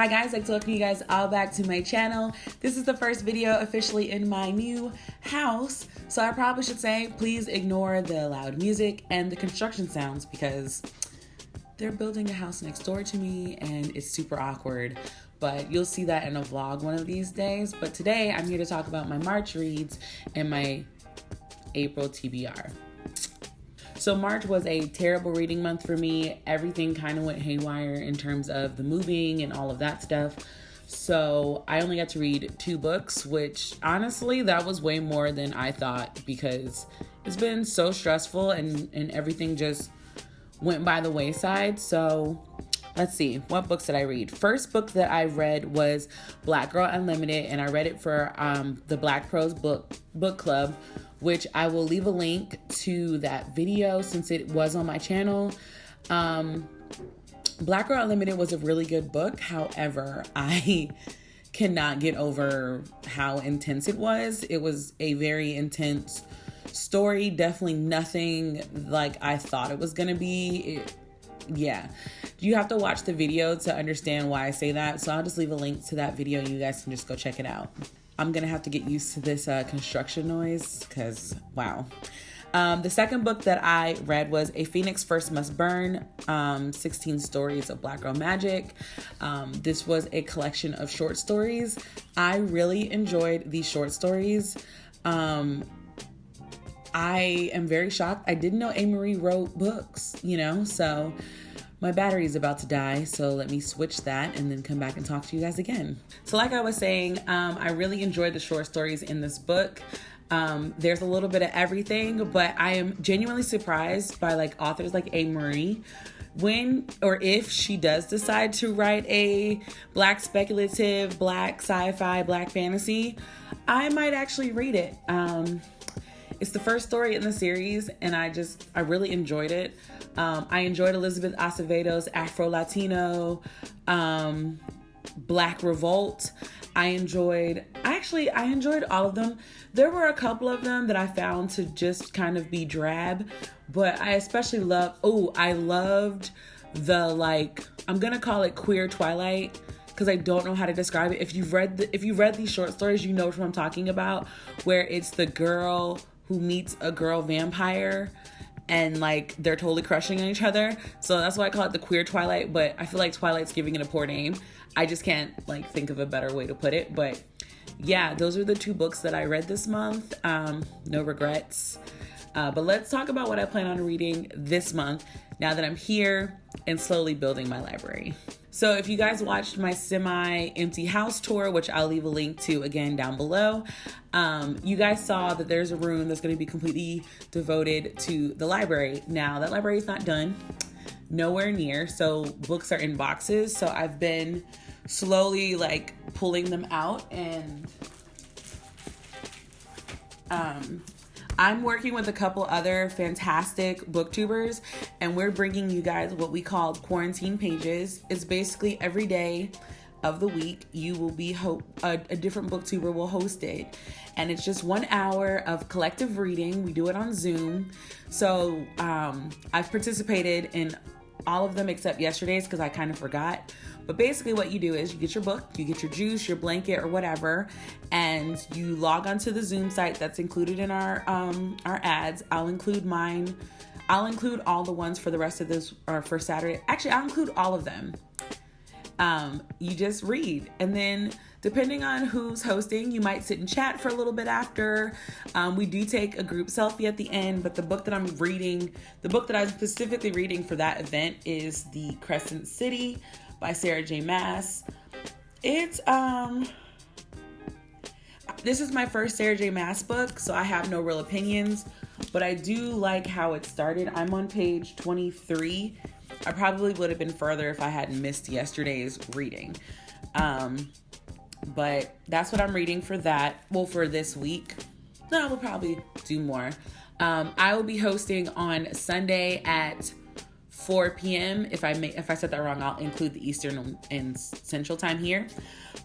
Hi guys, I'd like to welcome you guys all back to my channel. This is the first video officially in my new house, so I probably should say please ignore the loud music and the construction sounds because they're building a house next door to me and it's super awkward, but you'll see that in a vlog one of these days. But today I'm here to talk about my March reads and my April TBR. So March was a terrible reading month for me. Everything kind of went haywire in terms of the moving and all of that stuff. So I only got to read 2 books, which honestly, that was way more than I thought because it's been so stressful and everything just went by the wayside. So let's see, what books did I read? First book that I read was Black Girl Unlimited, and I read it for the Black Prose book club, which I will leave a link to that video since it was on my channel. Black Girl Unlimited was a really good book. However, I cannot get over how intense it was. It was a very intense story. Definitely nothing like I thought it was gonna be. Yeah, you have to watch the video to understand why I say that. So I'll just leave a link to that video and you guys can just go check it out. I'm gonna have to get used to this construction noise because wow. The second book that I read was A Phoenix First Must Burn, 16 Stories of Black Girl Magic. This was a collection of short stories. I really enjoyed these short stories. I am very shocked. I didn't know A. wrote books, so my battery is about to die, so let me switch that and then come back and talk to you guys again. So like I was saying, I really enjoyed the short stories in this book. There's a little bit of everything, but I am genuinely surprised by authors like A. Marie when or if she does decide to write a Black speculative, Black sci-fi, Black fantasy, I might actually read it. It's the first story in the series, and I really enjoyed it. I enjoyed Elizabeth Acevedo's Afro-Latino, Black Revolt. I enjoyed all of them. There were a couple of them that I found to just kind of be drab, but I especially loved the I'm gonna call it queer Twilight, because I don't know how to describe it. If you've read these short stories, you know what I'm talking about, where it's the girl who meets a girl vampire and they're totally crushing on each other. So that's why I call it the queer Twilight, but I feel like Twilight's giving it a poor name. I just can't think of a better way to put it. But yeah, those are the 2 books that I read this month. No regrets. But let's talk about what I plan on reading this month now that I'm here and slowly building my library. So if you guys watched my semi-empty house tour, which I'll leave a link to again down below, you guys saw that there's a room that's going to be completely devoted to the library. Now, that library is not done, nowhere near, so books are in boxes. So I've been slowly pulling them out, and I'm working with a couple other fantastic booktubers, and we're bringing you guys what we call quarantine pages. It's basically every day of the week you will be a different booktuber will host it, and it's just 1 hour of collective reading. We do it on Zoom. So I've participated in all of them except yesterday's because I kind of forgot. But basically what you do is you get your book, you get your juice, your blanket or whatever, and you log onto the Zoom site that's included in our ads. I'll include mine. I'll include all the ones for the rest of this, or for Saturday. Actually, I'll include all of them. You just read, and then depending on who's hosting, you might sit and chat for a little bit after. We do take a group selfie at the end, but the book that I'm specifically reading for that event is The Crescent City by Sarah J. Maas. It's this is my first Sarah J. Maas book, so I have no real opinions, but I do like how it started. I'm on page 23. I probably would have been further if I hadn't missed yesterday's reading. But that's what I'm reading for that. Well, for this week. No, we'll probably do more. I will be hosting on Sunday at 4 p.m. If I said that wrong, I'll include the Eastern and Central time here.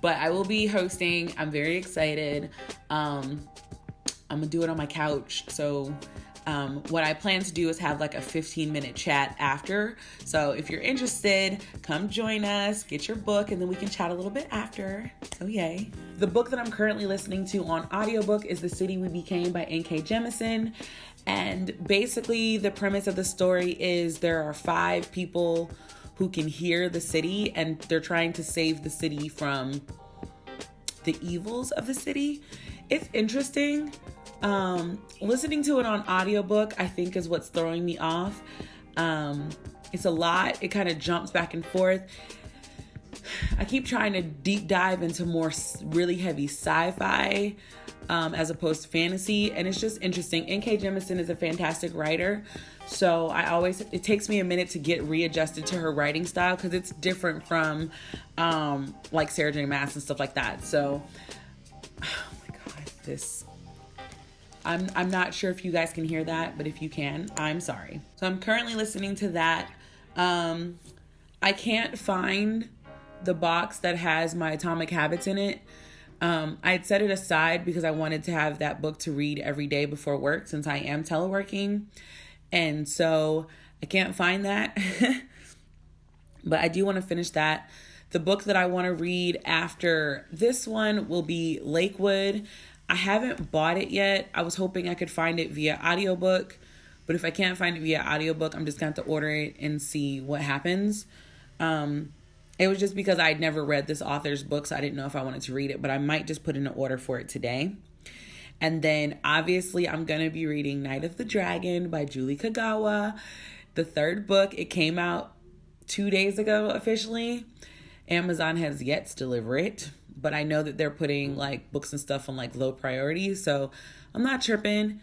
But I will be hosting. I'm very excited. I'm gonna do it on my couch. So What I plan to do is have like a 15-minute chat after. So if you're interested, come join us, get your book, and then we can chat a little bit after. So yay. The book that I'm currently listening to on audiobook is The City We Became by N.K. Jemisin. And basically the premise of the story is there are 5 people who can hear the city, and they're trying to save the city from the evils of the city. It's interesting. Listening to it on audiobook, I think, is what's throwing me off. It's a lot. It kind of jumps back and forth. I keep trying to deep dive into more really heavy sci-fi, as opposed to fantasy. And it's just interesting. N.K. Jemisin is a fantastic writer. So it takes me a minute to get readjusted to her writing style, because it's different from, like Sarah J. Maas and stuff like that. So, oh my God, I'm not sure if you guys can hear that, but if you can, I'm sorry. So I'm currently listening to that. I can't find the box that has my Atomic Habits in it. I had set it aside because I wanted to have that book to read every day before work, since I am teleworking. And so I can't find that. But I do want to finish that. The book that I want to read after this one will be Lakewood. I haven't bought it yet. I was hoping I could find it via audiobook, but if I can't find it via audiobook, I'm just going to have to order it and see what happens. It was just because I'd never read this author's book, so I didn't know if I wanted to read it, but I might just put in an order for it today. And then obviously I'm going to be reading Night of the Dragon by Julie Kagawa, the 3rd book. It came out 2 days ago officially. Amazon has yet to deliver it, but I know that they're putting like books and stuff on like low priority, so I'm not tripping.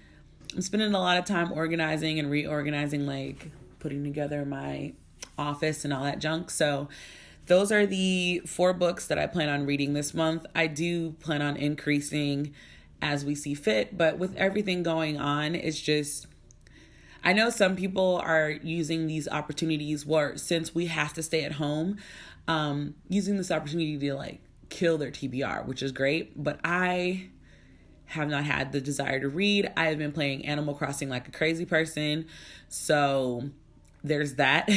I'm spending a lot of time organizing and reorganizing, like putting together my office and all that junk. So those are the 4 books that I plan on reading this month. I do plan on increasing as we see fit, but with everything going on, it's just, I know some people are using these opportunities where, since we have to stay at home, using this opportunity to like kill their TBR, which is great, but I have not had the desire to read. I have been playing Animal Crossing like a crazy person, so there's that.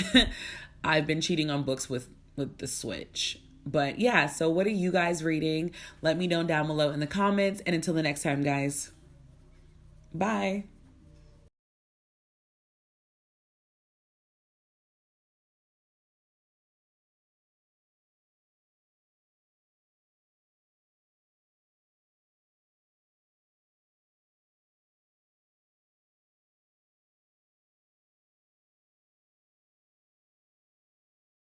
I've been cheating on books with the Switch. But yeah, so what are you guys reading? Let me know down below in the comments, and until the next time, guys, bye.